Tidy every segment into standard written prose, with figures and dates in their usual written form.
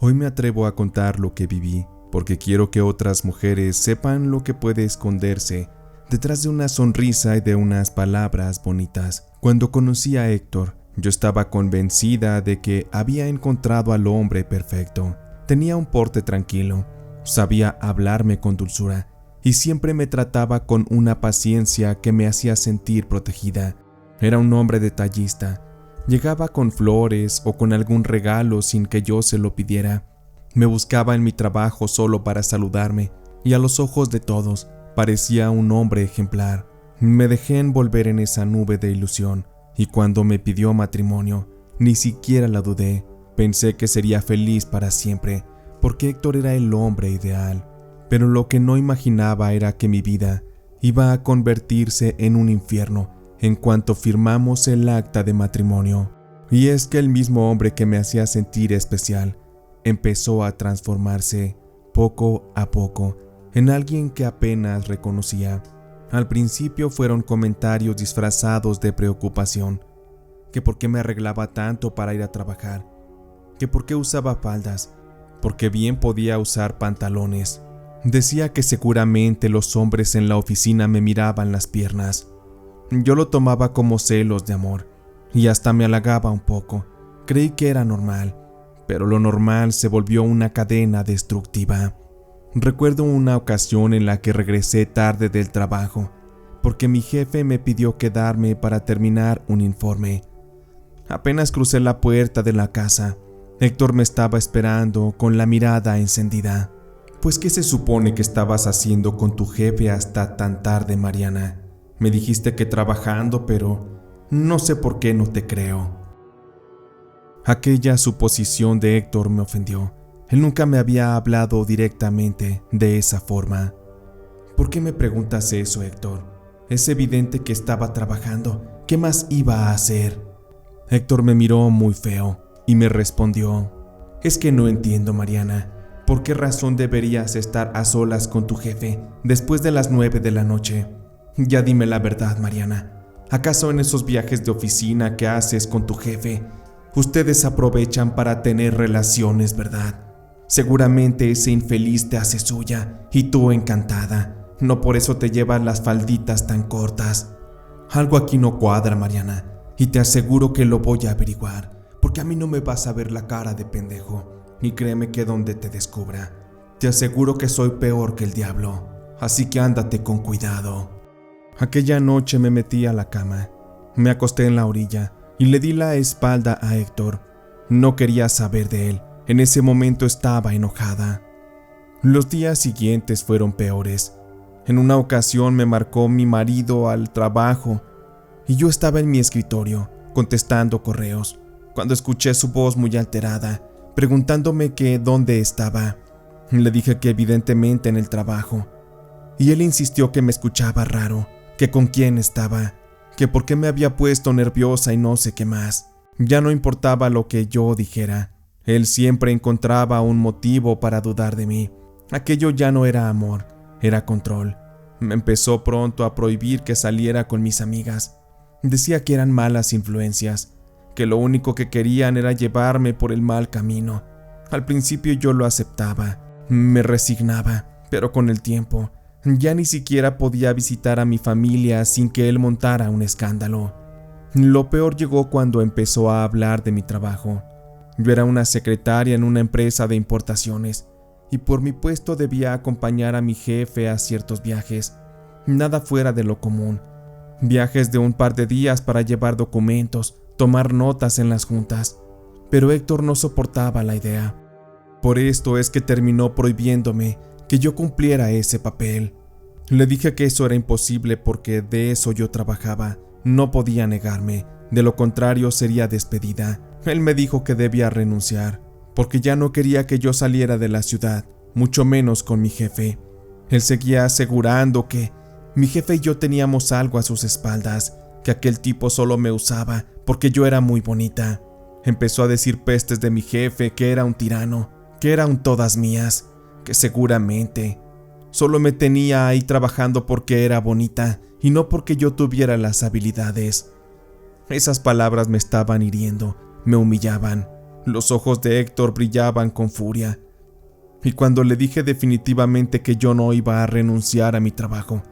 Hoy me atrevo a contar lo que viví, porque quiero que otras mujeres sepan lo que puede esconderse detrás de una sonrisa y de unas palabras bonitas. Cuando conocí a Héctor, yo estaba convencida de que había encontrado al hombre perfecto. Tenía un porte tranquilo, sabía hablarme con dulzura y siempre me trataba con una paciencia que me hacía sentir protegida. Era un hombre detallista. Llegaba con flores o con algún regalo sin que yo se lo pidiera. Me buscaba en mi trabajo solo para saludarme y a los ojos de todos parecía un hombre ejemplar. Me dejé envolver en esa nube de ilusión y cuando me pidió matrimonio, ni siquiera la dudé. Pensé que sería feliz para siempre, porque Héctor era el hombre ideal. Pero lo que no imaginaba era que mi vida iba a convertirse en un infierno en cuanto firmamos el acta de matrimonio. Y es que el mismo hombre que me hacía sentir especial empezó a transformarse poco a poco en alguien que apenas reconocía. Al principio fueron comentarios disfrazados de preocupación, que por qué me arreglaba tanto para ir a trabajar, que por qué usaba faldas, porque bien podía usar pantalones. Decía que seguramente los hombres en la oficina me miraban las piernas. Yo lo tomaba como celos de amor y hasta me halagaba un poco. Creí que era normal, pero lo normal se volvió una cadena destructiva. Recuerdo una ocasión en la que regresé tarde del trabajo, porque mi jefe me pidió quedarme para terminar un informe. Apenas crucé la puerta de la casa, Héctor me estaba esperando con la mirada encendida. «Pues, ¿qué se supone que estabas haciendo con tu jefe hasta tan tarde, Mariana? Me dijiste que trabajando, pero no sé por qué no te creo». Aquella suposición de Héctor me ofendió. Él nunca me había hablado directamente de esa forma. «¿Por qué me preguntas eso, Héctor? Es evidente que estaba trabajando. ¿Qué más iba a hacer?». Héctor me miró muy feo y me respondió: «Es que no entiendo, Mariana. ¿Por qué razón deberías estar a solas con tu jefe después de las 9 de la noche? Ya dime la verdad, Mariana. ¿Acaso en esos viajes de oficina que haces con tu jefe, ustedes aprovechan para tener relaciones, verdad? Seguramente ese infeliz te hace suya y tú encantada. No por eso te llevas las falditas tan cortas. Algo aquí no cuadra, Mariana, y te aseguro que lo voy a averiguar, porque a mí no me vas a ver la cara de pendejo. Y créeme que donde te descubra, te aseguro que soy peor que el diablo. Así que ándate con cuidado». Aquella noche me metí a la cama, me acosté en la orilla y le di la espalda a Héctor. No quería saber de él. En ese momento estaba enojada. Los días siguientes fueron peores. En una ocasión me marcó mi marido al trabajo y yo estaba en mi escritorio contestando correos cuando escuché su voz muy alterada preguntándome que dónde estaba. Le dije que evidentemente en el trabajo y él insistió que me escuchaba raro, que con quién estaba, que por qué me había puesto nerviosa y no sé qué más. Ya no importaba lo que yo dijera. Él siempre encontraba un motivo para dudar de mí. Aquello ya no era amor, era control. Me empezó pronto a prohibir que saliera con mis amigas. Decía que eran malas influencias, que lo único que querían era llevarme por el mal camino. Al principio yo lo aceptaba, me resignaba, pero con el tiempo ya ni siquiera podía visitar a mi familia sin que él montara un escándalo. Lo peor llegó cuando empezó a hablar de mi trabajo. Yo era una secretaria en una empresa de importaciones y por mi puesto debía acompañar a mi jefe a ciertos viajes, nada fuera de lo común. Viajes de un par de días para llevar documentos, tomar notas en las juntas, pero Héctor no soportaba la idea. Por esto es que terminó prohibiéndome que yo cumpliera ese papel. Le dije que eso era imposible porque de eso yo trabajaba, no podía negarme, de lo contrario sería despedida. Él me dijo que debía renunciar, porque ya no quería que yo saliera de la ciudad, mucho menos con mi jefe. Él seguía asegurando que mi jefe y yo teníamos algo a sus espaldas, que aquel tipo solo me usaba porque yo era muy bonita. Empezó a decir pestes de mi jefe, que era un tirano, que era un todas mías, que seguramente solo me tenía ahí trabajando porque era bonita y no porque yo tuviera las habilidades. Esas palabras me estaban hiriendo, me humillaban. Los ojos de Héctor brillaban con furia. Y cuando le dije definitivamente que yo no iba a renunciar a mi trabajo,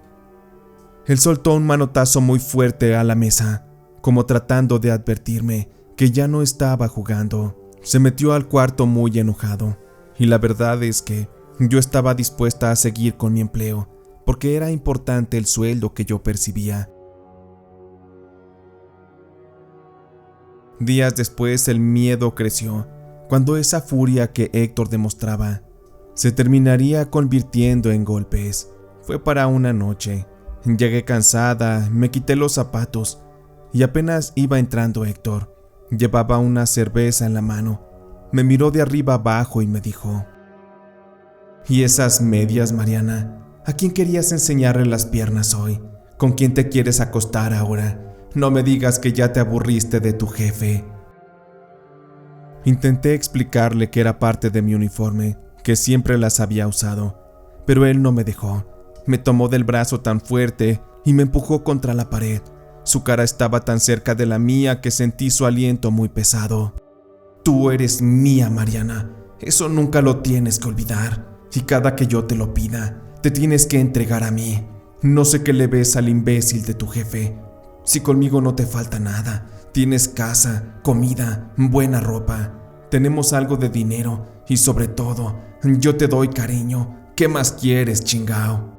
él soltó un manotazo muy fuerte a la mesa, como tratando de advertirme que ya no estaba jugando. Se metió al cuarto muy enojado, y la verdad es que yo estaba dispuesta a seguir con mi empleo, porque era importante el sueldo que yo percibía. Días después el miedo creció, cuando esa furia que Héctor demostraba se terminaría convirtiendo en golpes. Fue para una noche. Llegué cansada, me quité los zapatos y apenas iba entrando Héctor. Llevaba una cerveza en la mano. Me miró de arriba abajo y me dijo: ¿Y esas medias, Mariana? ¿A quién querías enseñarle las piernas hoy? ¿Con quién te quieres acostar ahora? No me digas que ya te aburriste de tu jefe. Intenté explicarle que era parte de mi uniforme, que siempre las había usado, pero él no me dejó. Me tomó del brazo tan fuerte y me empujó contra la pared. Su cara estaba tan cerca de la mía que sentí su aliento muy pesado. Tú eres mía, Mariana. Eso nunca lo tienes que olvidar. Y cada que yo te lo pida, te tienes que entregar a mí. No sé qué le ves al imbécil de tu jefe. Si conmigo no te falta nada, tienes casa, comida, buena ropa, tenemos algo de dinero y sobre todo, yo te doy cariño. ¿Qué más quieres, chingao?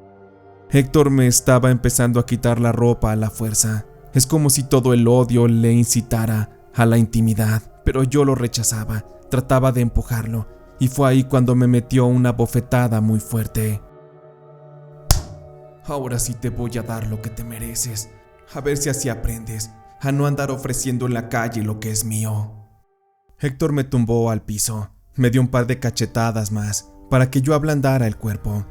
Héctor me estaba empezando a quitar la ropa a la fuerza. Es como si todo el odio le incitara a la intimidad, pero yo lo rechazaba, trataba de empujarlo, y fue ahí cuando me metió una bofetada muy fuerte. Ahora sí te voy a dar lo que te mereces. A ver si así aprendes a no andar ofreciendo en la calle lo que es mío. Héctor me tumbó al piso, me dio un par de cachetadas más para que yo ablandara el cuerpo.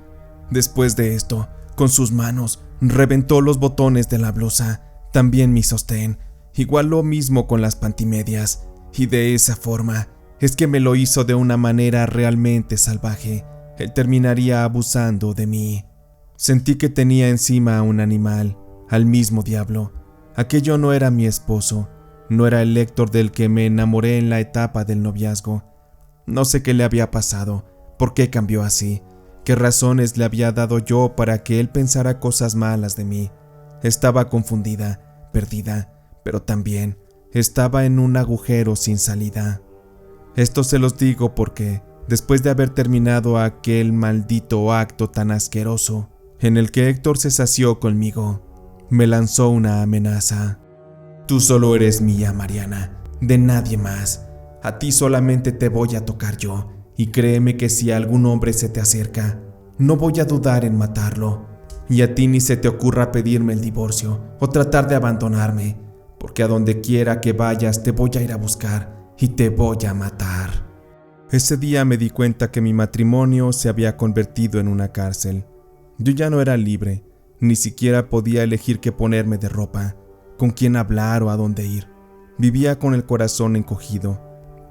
Después de esto, con sus manos, reventó los botones de la blusa, también mi sostén, igual lo mismo con las pantimedias, y de esa forma es que me lo hizo de una manera realmente salvaje. Él terminaría abusando de mí. Sentí que tenía encima a un animal, al mismo diablo. Aquello no era mi esposo, no era el Héctor del que me enamoré en la etapa del noviazgo. No sé qué le había pasado, por qué cambió así, qué razones le había dado yo para que él pensara cosas malas de mí. Estaba confundida, perdida, pero también estaba en un agujero sin salida. Esto se los digo porque, después de haber terminado aquel maldito acto tan asqueroso, en el que Héctor se sació conmigo, me lanzó una amenaza. Tú solo eres mía, Mariana, de nadie más. A ti solamente te voy a tocar yo, y créeme que si algún hombre se te acerca, no voy a dudar en matarlo. Y a ti ni se te ocurra pedirme el divorcio o tratar de abandonarme, porque a donde quiera que vayas te voy a ir a buscar y te voy a matar. Ese día me di cuenta que mi matrimonio se había convertido en una cárcel. Yo ya no era libre, ni siquiera podía elegir qué ponerme de ropa, con quién hablar o a dónde ir. Vivía con el corazón encogido,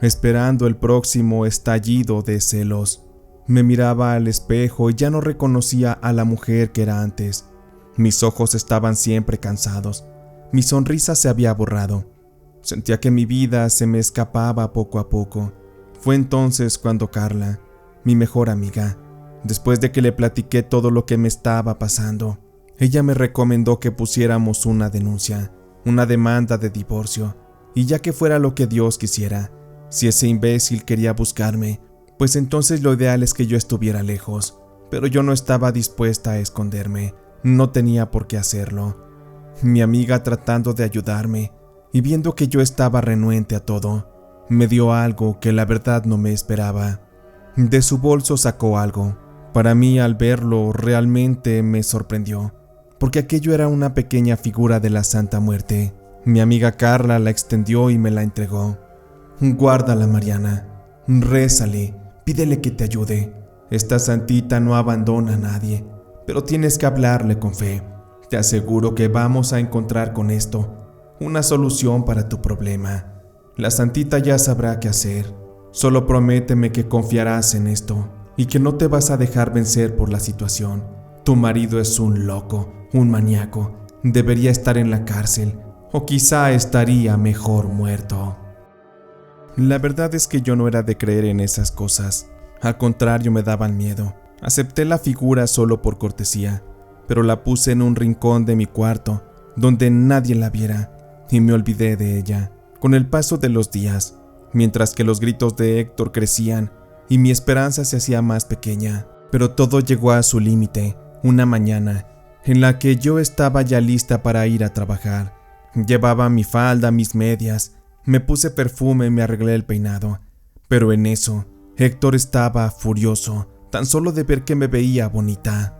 esperando el próximo estallido de celos. Me miraba al espejo y ya no reconocía a la mujer que era antes. Mis ojos estaban siempre cansados, mi sonrisa se había borrado. Sentía que mi vida se me escapaba poco a poco. Fue entonces cuando Carla, mi mejor amiga, después de que le platiqué todo lo que me estaba pasando, ella me recomendó que pusiéramos una denuncia, una demanda de divorcio, y ya que fuera lo que Dios quisiera, si ese imbécil quería buscarme, pues entonces lo ideal es que yo estuviera lejos, pero yo no estaba dispuesta a esconderme, no tenía por qué hacerlo. Mi amiga, tratando de ayudarme, y viendo que yo estaba renuente a todo, me dio algo que la verdad no me esperaba. De su bolso sacó algo. Para mí, al verlo, realmente me sorprendió, porque aquello era una pequeña figura de la Santa Muerte. Mi amiga Carla la extendió y me la entregó. Guárdala, Mariana. Rézale, pídele que te ayude. Esta santita no abandona a nadie, pero tienes que hablarle con fe. Te aseguro que vamos a encontrar con esto una solución para tu problema. La santita ya sabrá qué hacer. Solo prométeme que confiarás en esto y que no te vas a dejar vencer por la situación. Tu marido es un loco, un maníaco. Debería estar en la cárcel, o quizá estaría mejor muerto. La verdad es que yo no era de creer en esas cosas. Al contrario, me daban miedo. Acepté la figura solo por cortesía, pero la puse en un rincón de mi cuarto, donde nadie la viera, y me olvidé de ella. Con el paso de los días, mientras que los gritos de Héctor crecían y mi esperanza se hacía más pequeña, pero todo llegó a su límite, una mañana, en la que yo estaba ya lista para ir a trabajar. Llevaba mi falda, mis medias, me puse perfume y me arreglé el peinado, pero en eso, Héctor estaba furioso, tan solo de ver que me veía bonita.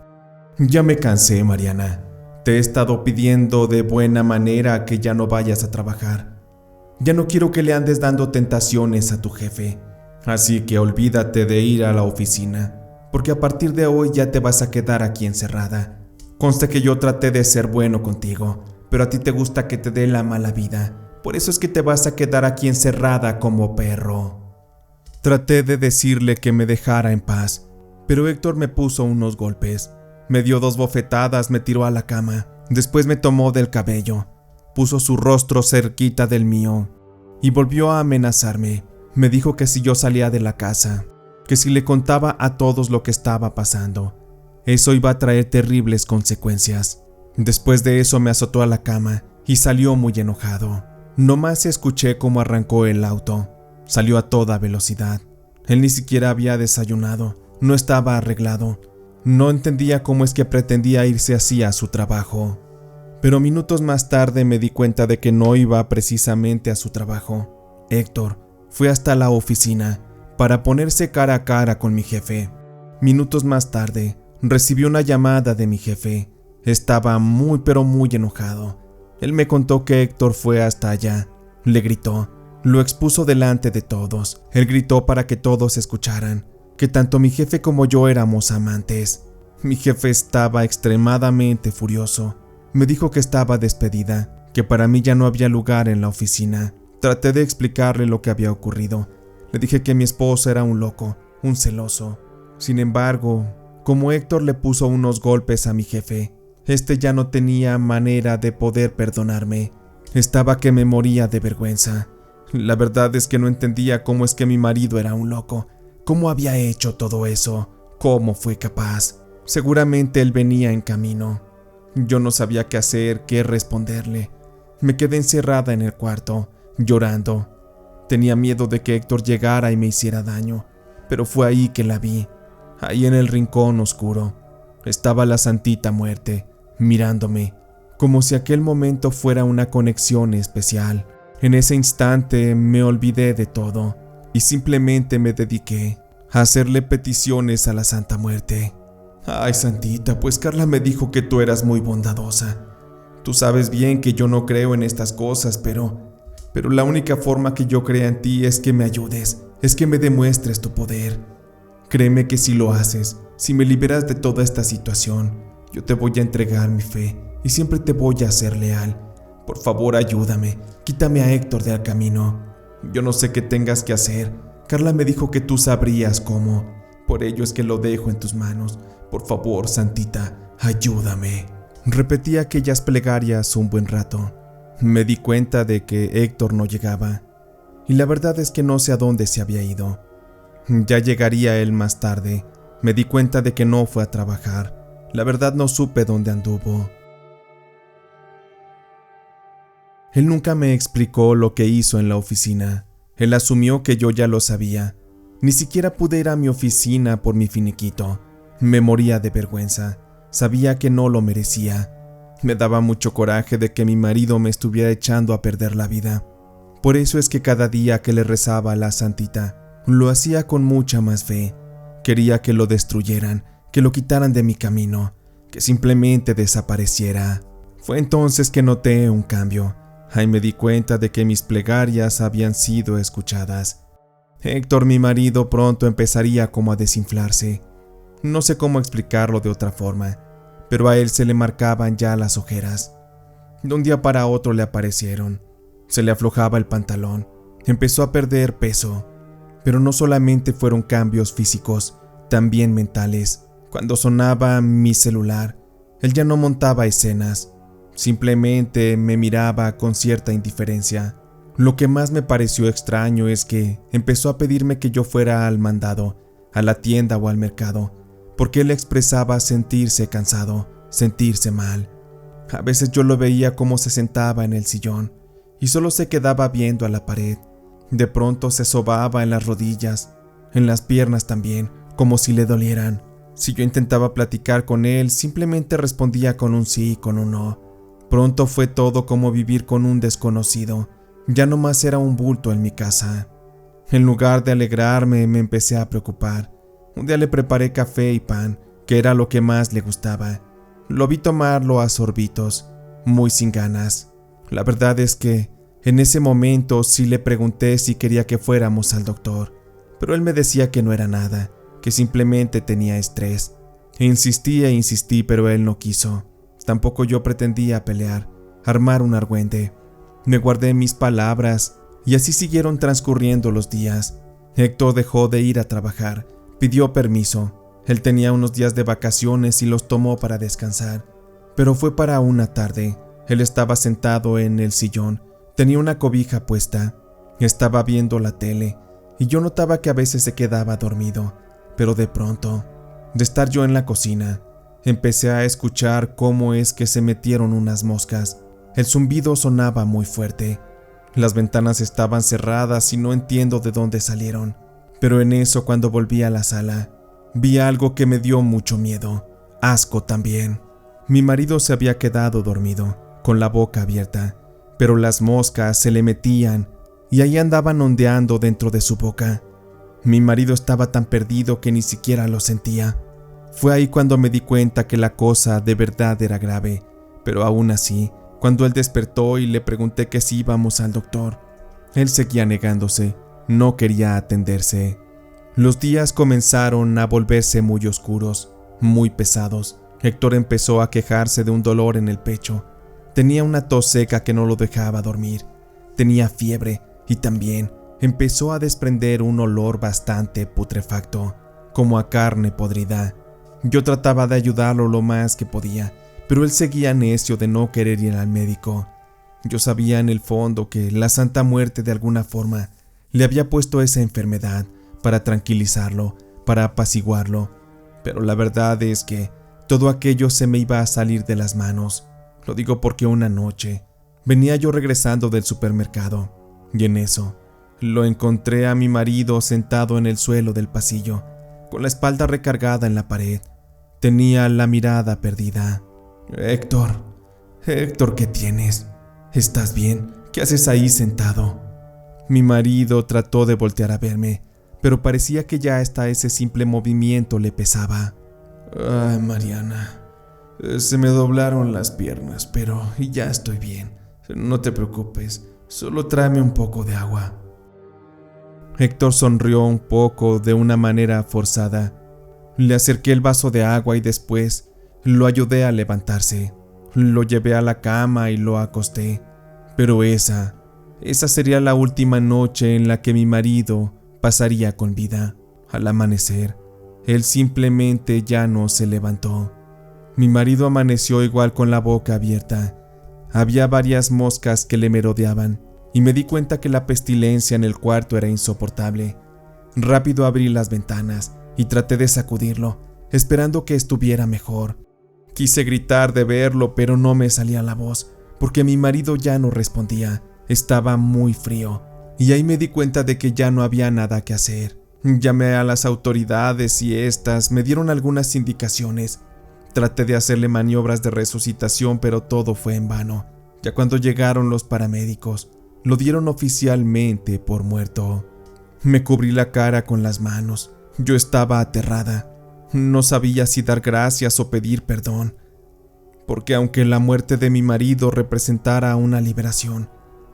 Ya me cansé, Mariana. Te he estado pidiendo de buena manera que ya no vayas a trabajar. Ya no quiero que le andes dando tentaciones a tu jefe, así que olvídate de ir a la oficina, porque a partir de hoy ya te vas a quedar aquí encerrada. Consta que yo traté de ser bueno contigo, pero a ti te gusta que te dé la mala vida, por eso es que te vas a quedar aquí encerrada como perro. Traté de decirle que me dejara en paz, pero Héctor me puso unos golpes, me dio 2 bofetadas, me tiró a la cama, después me tomó del cabello, puso su rostro cerquita del mío y volvió a amenazarme. Me dijo que si yo salía de la casa, que si le contaba a todos lo que estaba pasando, eso iba a traer terribles consecuencias. Después de eso me azotó a la cama y salió muy enojado. Nomás escuché cómo arrancó el auto. Salió a toda velocidad. Él ni siquiera había desayunado, no estaba arreglado. No entendía cómo es que pretendía irse así a su trabajo. Pero minutos más tarde me di cuenta de que no iba precisamente a su trabajo. Héctor fue hasta la oficina para ponerse cara a cara con mi jefe. Minutos más tarde recibí una llamada de mi jefe. Estaba muy pero muy enojado. Él me contó que Héctor fue hasta allá. Le gritó. Lo expuso delante de todos. Él gritó para que todos escucharan que tanto mi jefe como yo éramos amantes. Mi jefe estaba extremadamente furioso. Me dijo que estaba despedida, que para mí ya no había lugar en la oficina. Traté de explicarle lo que había ocurrido. Le dije que mi esposo era un loco, un celoso. Sin embargo, como Héctor le puso unos golpes a mi jefe, este ya no tenía manera de poder perdonarme. Estaba que me moría de vergüenza. La verdad es que no entendía cómo es que mi marido era un loco. ¿Cómo había hecho todo eso? ¿Cómo fue capaz? Seguramente él venía en camino. Yo no sabía qué hacer, qué responderle. Me quedé encerrada en el cuarto, llorando. Tenía miedo de que Héctor llegara y me hiciera daño, pero fue ahí que la vi, ahí en el rincón oscuro. Estaba la Santita Muerte, mirándome, como si aquel momento fuera una conexión especial. En ese instante me olvidé de todo y simplemente me dediqué a hacerle peticiones a la Santa Muerte. Ay, Santita, pues Carla me dijo que tú eras muy bondadosa. Tú sabes bien que yo no creo en estas cosas, pero la única forma que yo crea en ti es que me ayudes, es que me demuestres tu poder. Créeme que si lo haces, si me liberas de toda esta situación, yo te voy a entregar mi fe y siempre te voy a ser leal. Por favor, ayúdame, quítame a Héctor del camino. Yo no sé qué tengas que hacer. Carla me dijo que tú sabrías cómo. Por ello es que lo dejo en tus manos. Por favor, Santita, ayúdame. Repetí aquellas plegarias un buen rato. Me di cuenta de que Héctor no llegaba. Y la verdad es que no sé a dónde se había ido. Ya llegaría él más tarde. Me di cuenta de que no fue a trabajar. La verdad no supe dónde anduvo. Él nunca me explicó lo que hizo en la oficina. Él asumió que yo ya lo sabía. Ni siquiera pude ir a mi oficina por mi finiquito. Me moría de vergüenza. Sabía que no lo merecía. Me daba mucho coraje de que mi marido me estuviera echando a perder la vida. Por eso es que cada día que le rezaba a la Santita, lo hacía con mucha más fe. Quería que lo destruyeran, que lo quitaran de mi camino, que simplemente desapareciera. Fue entonces que noté un cambio. Ahí me di cuenta de que mis plegarias habían sido escuchadas. Héctor, mi marido, pronto empezaría como a desinflarse. No sé cómo explicarlo de otra forma, pero a él se le marcaban ya las ojeras. De un día para otro le aparecieron. Se le aflojaba el pantalón. Empezó a perder peso. Pero no solamente fueron cambios físicos, también mentales. Cuando sonaba mi celular, él ya no montaba escenas. Simplemente me miraba con cierta indiferencia. Lo que más me pareció extraño es que empezó a pedirme que yo fuera al mandado, a la tienda o al mercado, porque él expresaba sentirse cansado, sentirse mal. A veces yo lo veía como se sentaba en el sillón y solo se quedaba viendo a la pared. De pronto se sobaba en las rodillas, en las piernas también, como si le dolieran. Si yo intentaba platicar con él, simplemente respondía con un sí y con un no. Pronto fue todo como vivir con un desconocido. Ya no más era un bulto en mi casa. En lugar de alegrarme, me empecé a preocupar. Un día le preparé café y pan, que era lo que más le gustaba. Lo vi tomarlo a sorbitos, muy sin ganas. La verdad es que, en ese momento sí le pregunté si quería que fuéramos al doctor, pero él me decía que no era nada, que simplemente tenía estrés. Insistí e insistí, pero él no quiso. Tampoco yo pretendía pelear, armar un argüende. Me guardé mis palabras y así siguieron transcurriendo los días. Héctor dejó de ir a trabajar, pidió permiso. Él tenía unos días de vacaciones y los tomó para descansar. Pero fue para una tarde. Él estaba sentado en el sillón, tenía una cobija puesta, estaba viendo la tele y yo notaba que a veces se quedaba dormido. Pero de pronto, de estar yo en la cocina, empecé a escuchar cómo es que se metieron unas moscas. El zumbido sonaba muy fuerte. Las ventanas estaban cerradas y no entiendo de dónde salieron. Pero en eso, cuando volví a la sala, vi algo que me dio mucho miedo, asco también. Mi marido se había quedado dormido, con la boca abierta, pero las moscas se le metían y ahí andaban ondeando dentro de su boca. Mi marido estaba tan perdido que ni siquiera lo sentía. Fue ahí cuando me di cuenta que la cosa de verdad era grave, pero aún así, cuando él despertó y le pregunté que si íbamos al doctor, él seguía negándose, no quería atenderse. Los días comenzaron a volverse muy oscuros, muy pesados. Héctor empezó a quejarse de un dolor en el pecho. Tenía una tos seca que no lo dejaba dormir. Tenía fiebre y también empezó a desprender un olor bastante putrefacto, como a carne podrida. Yo trataba de ayudarlo lo más que podía, pero él seguía necio de no querer ir al médico. Yo sabía en el fondo que la Santa Muerte de alguna forma le había puesto esa enfermedad para tranquilizarlo, para apaciguarlo, pero la verdad es que todo aquello se me iba a salir de las manos. Lo digo porque una noche venía yo regresando del supermercado y en eso lo encontré a mi marido sentado en el suelo del pasillo, con la espalda recargada en la pared. Tenía la mirada perdida. Héctor, ¿qué tienes? ¿Estás bien? ¿Qué haces ahí sentado? Mi marido trató de voltear a verme, pero parecía que ya hasta ese simple movimiento le pesaba. Ay, Mariana, se me doblaron las piernas, pero ya estoy bien. No te preocupes, solo tráeme un poco de agua. Héctor sonrió un poco de una manera forzada. Le acerqué el vaso de agua y después lo ayudé a levantarse. Lo llevé a la cama y lo acosté. Pero esa sería la última noche en la que mi marido pasaría con vida. Al amanecer, él simplemente ya no se levantó. Mi marido amaneció igual con la boca abierta. Había varias moscas que le merodeaban y me di cuenta que la pestilencia en el cuarto era insoportable. Rápido abrí las ventanas y traté de sacudirlo, esperando que estuviera mejor. Quise gritar de verlo, pero no me salía la voz, porque mi marido ya no respondía. Estaba muy frío, y ahí me di cuenta de que ya no había nada que hacer. Llamé a las autoridades y estas me dieron algunas indicaciones. Traté de hacerle maniobras de resucitación, pero todo fue en vano. Ya cuando llegaron los paramédicos, lo dieron oficialmente por muerto. Me cubrí la cara con las manos. Yo estaba aterrada. No sabía si dar gracias o pedir perdón, porque aunque la muerte de mi marido representara una liberación,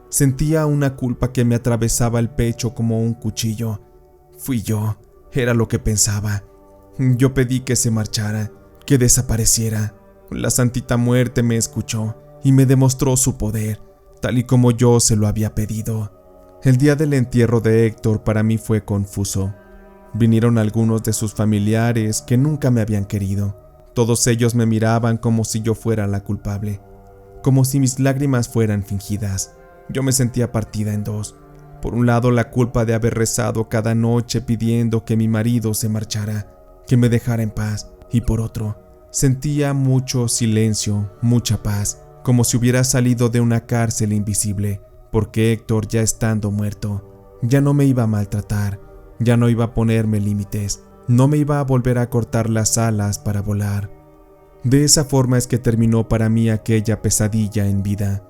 sentía una culpa que me atravesaba el pecho como un cuchillo. Fui yo, era lo que pensaba. Yo pedí que se marchara, que desapareciera. La Santita Muerte me escuchó y me demostró su poder, tal y como yo se lo había pedido. El día del entierro de Héctor para mí fue confuso. Vinieron algunos de sus familiares que nunca me habían querido. Todos ellos me miraban como si yo fuera la culpable, como si mis lágrimas fueran fingidas. Yo me sentía partida en dos. Por un lado, la culpa de haber rezado cada noche pidiendo que mi marido se marchara, que me dejara en paz, y por otro, sentía mucho silencio, mucha paz, como si hubiera salido de una cárcel invisible, porque Héctor, ya estando muerto, ya no me iba a maltratar, ya no iba a ponerme límites, no me iba a volver a cortar las alas para volar. De esa forma es que terminó para mí aquella pesadilla en vida.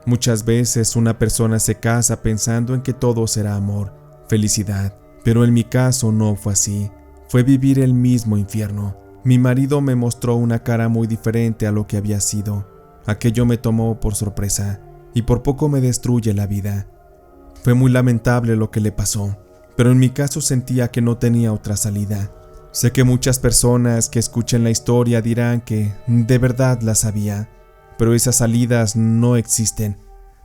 Muchas veces una persona se casa pensando en que todo será amor, felicidad, pero en mi caso no fue así. Fue vivir el mismo infierno. Mi marido me mostró una cara muy diferente a lo que había sido. Aquello me tomó por sorpresa y por poco me destruye la vida. Fue muy lamentable lo que le pasó, pero en mi caso sentía que no tenía otra salida. Sé que muchas personas que escuchen la historia dirán que de verdad la sabía, pero esas salidas no existen,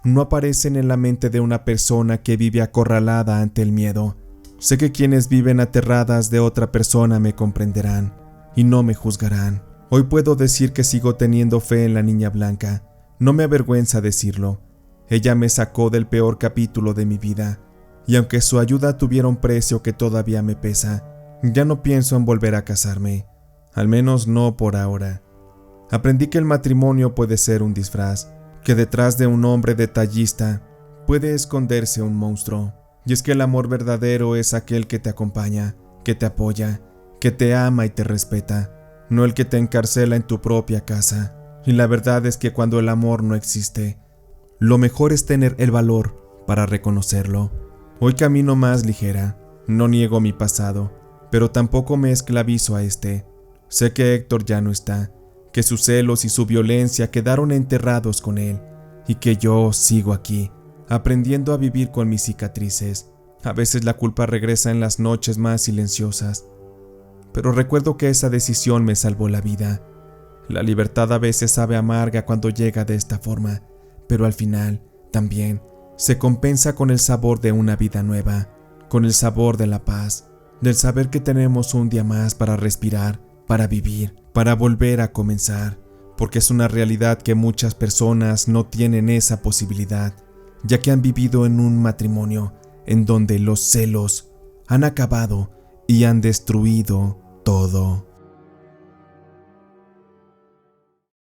no aparecen en la mente de una persona que vive acorralada ante el miedo. Sé que quienes viven aterradas de otra persona me comprenderán y no me juzgarán. Hoy puedo decir que sigo teniendo fe en la niña blanca. No me avergüenza decirlo. Ella me sacó del peor capítulo de mi vida, y aunque su ayuda tuviera un precio que todavía me pesa, ya no pienso en volver a casarme, al menos no por ahora. Aprendí que el matrimonio puede ser un disfraz, que detrás de un hombre detallista puede esconderse un monstruo, y es que el amor verdadero es aquel que te acompaña, que te apoya, que te ama y te respeta, no el que te encarcela en tu propia casa. Y la verdad es que cuando el amor no existe, lo mejor es tener el valor para reconocerlo. Hoy camino más ligera, no niego mi pasado, pero tampoco me esclavizo a este. Sé que Héctor ya no está, que sus celos y su violencia quedaron enterrados con él, y que yo sigo aquí, aprendiendo a vivir con mis cicatrices. A veces la culpa regresa en las noches más silenciosas, pero recuerdo que esa decisión me salvó la vida. La libertad a veces sabe amarga cuando llega de esta forma, pero al final, también, se compensa con el sabor de una vida nueva, con el sabor de la paz, del saber que tenemos un día más para respirar, para vivir, para volver a comenzar, porque es una realidad que muchas personas no tienen esa posibilidad, ya que han vivido en un matrimonio en donde los celos han acabado y han destruido todo.